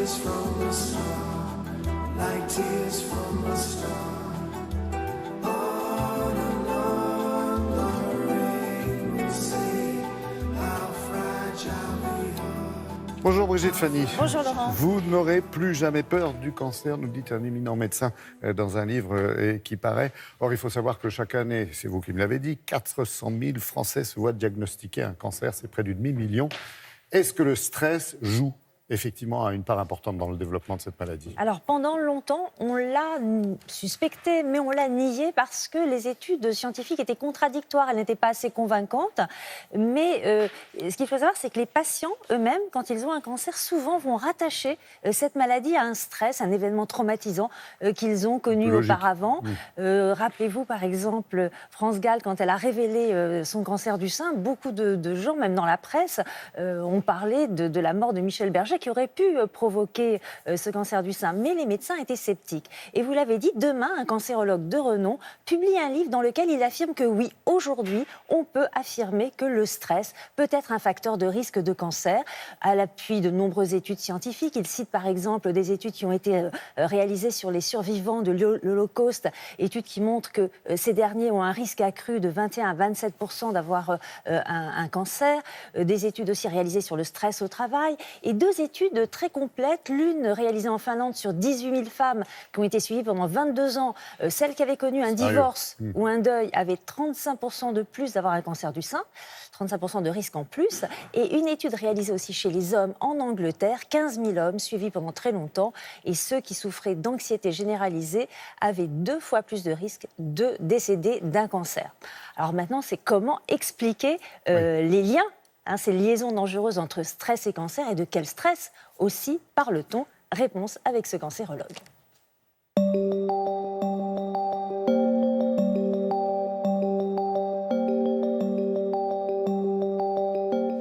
tears from a star, like tears from a star. On and on the rain will say how fragile we are. Bonjour Brigitte Fanny. Bonjour Laurent. Vous n'aurez plus jamais peur du cancer, nous dit un éminent médecin dans un livre qui paraît. Or, il faut savoir que chaque année, c'est vous qui me l'avez dit, 400 000 Français se voient diagnostiquer un cancer, c'est près du demi-million. Est-ce que le stress joue effectivement a une part importante dans le développement de cette maladie? Alors pendant longtemps, on l'a suspecté, mais on l'a nié parce que les études scientifiques étaient contradictoires, elles n'étaient pas assez convaincantes. Mais ce qu'il faut savoir, c'est que les patients eux-mêmes, quand ils ont un cancer, souvent vont rattacher cette maladie à un stress, un événement traumatisant qu'ils ont connu auparavant. Rappelez-vous par exemple France Gall, quand elle a révélé son cancer du sein, beaucoup de gens, même dans la presse, ont parlé de la mort de Michel Berger, qui aurait pu provoquer ce cancer du sein. Mais les médecins étaient sceptiques. Et vous l'avez dit, demain, un cancérologue de renom publie un livre dans lequel il affirme que oui, aujourd'hui, on peut affirmer que le stress peut être un facteur de risque de cancer. À l'appui de nombreuses études scientifiques, il cite par exemple des études qui ont été réalisées sur les survivants de l'Holocauste, études qui montrent que ces derniers ont un risque accru de 21 à 27% d'avoir un cancer. Des études aussi réalisées sur le stress au travail. Et deux études très complètes, l'une réalisée en Finlande sur 18 000 femmes qui ont été suivies pendant 22 ans. Celles qui avaient connu un divorce ou un deuil avaient 35% de plus d'avoir un cancer du sein, 35% de risque en plus. Et une étude réalisée aussi chez les hommes en Angleterre, 15 000 hommes suivis pendant très longtemps. Et ceux qui souffraient d'anxiété généralisée avaient 2 fois plus de risque de décéder d'un cancer. Alors maintenant, c'est comment expliquer les liens, ces liaisons dangereuses entre stress et cancer, et de quel stress aussi parle-t-on? Réponse avec ce cancérologue.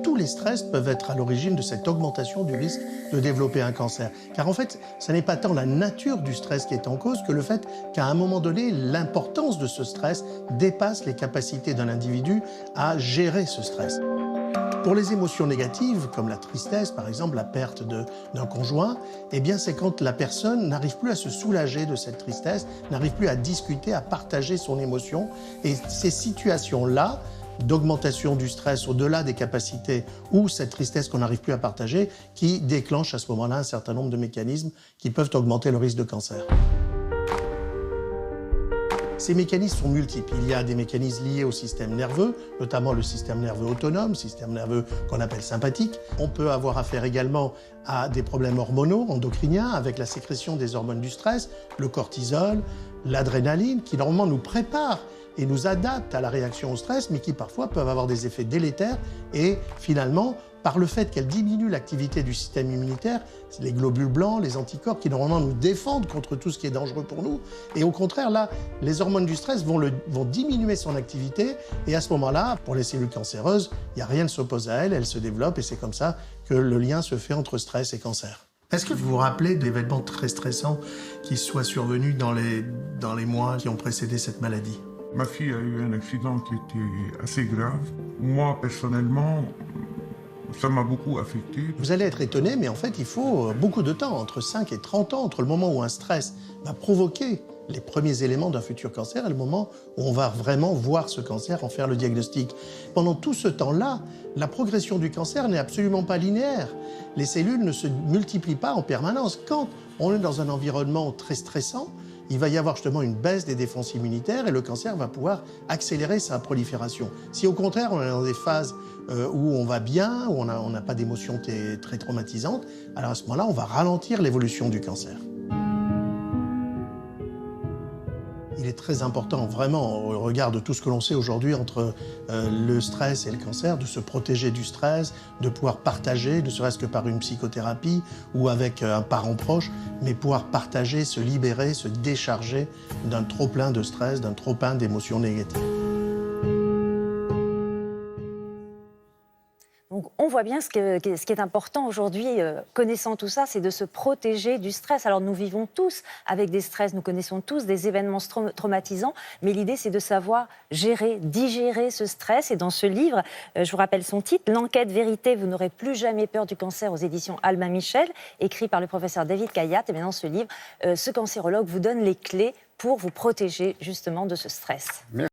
Tous les stress peuvent être à l'origine de cette augmentation du risque de développer un cancer. Car en fait, ce n'est pas tant la nature du stress qui est en cause que le fait qu'à un moment donné, l'importance de ce stress dépasse les capacités d'un individu à gérer ce stress. Pour les émotions négatives, comme la tristesse, par exemple, la perte d'un conjoint, eh bien, c'est quand la personne n'arrive plus à se soulager de cette tristesse, n'arrive plus à discuter, à partager son émotion. Et ces situations-là, d'augmentation du stress au-delà des capacités ou cette tristesse qu'on n'arrive plus à partager, qui déclenchent à ce moment-là un certain nombre de mécanismes qui peuvent augmenter le risque de cancer. Ces mécanismes sont multiples. Il y a des mécanismes liés au système nerveux, notamment le système nerveux autonome, système nerveux qu'on appelle sympathique. On peut avoir affaire également à des problèmes hormonaux, endocriniens, avec la sécrétion des hormones du stress, le cortisol, l'adrénaline, qui normalement nous préparent et nous adaptent à la réaction au stress, mais qui parfois peuvent avoir des effets délétères et finalement, par le fait qu'elles diminuent l'activité du système immunitaire, c'est les globules blancs, les anticorps qui normalement nous défendent contre tout ce qui est dangereux pour nous. Et au contraire, là, les hormones du stress vont diminuer son activité. Et à ce moment-là, pour les cellules cancéreuses, il n'y a rien qui s'oppose à elles se développent. Et c'est comme ça que le lien se fait entre stress et cancer. Est-ce que vous vous rappelez d'événements très stressants qui soient survenus dans les mois qui ont précédé cette maladie? Ma fille a eu un accident qui était assez grave. Moi, personnellement, ça m'a beaucoup affecté. Vous allez être étonné, mais en fait, il faut beaucoup de temps, entre 5 et 30 ans, entre le moment où un stress va provoquer les premiers éléments d'un futur cancer et le moment où on va vraiment voir ce cancer, en faire le diagnostic. Pendant tout ce temps-là, la progression du cancer n'est absolument pas linéaire. Les cellules ne se multiplient pas en permanence. Quand on est dans un environnement très stressant, il va y avoir justement une baisse des défenses immunitaires et le cancer va pouvoir accélérer sa prolifération. Si au contraire, on est dans des phases où on va bien, où on n'a pas d'émotions très traumatisantes, alors à ce moment-là, on va ralentir l'évolution du cancer. Il est très important, vraiment, au regard de tout ce que l'on sait aujourd'hui entre le stress et le cancer, de se protéger du stress, de pouvoir partager, ne serait-ce que par une psychothérapie ou avec un parent proche, mais pouvoir partager, se libérer, se décharger d'un trop-plein de stress, d'un trop-plein d'émotions négatives. Donc, on voit bien ce qui est important aujourd'hui, connaissant tout ça, c'est de se protéger du stress. Alors nous vivons tous avec des stress, nous connaissons tous des événements traumatisants, mais l'idée c'est de savoir gérer, digérer ce stress. Et dans ce livre, je vous rappelle son titre, L'enquête vérité, vous n'aurez plus jamais peur du cancer, aux éditions Albin Michel, écrit par le professeur David Kayat. Et bien dans ce livre, ce cancérologue vous donne les clés pour vous protéger justement de ce stress. Merci.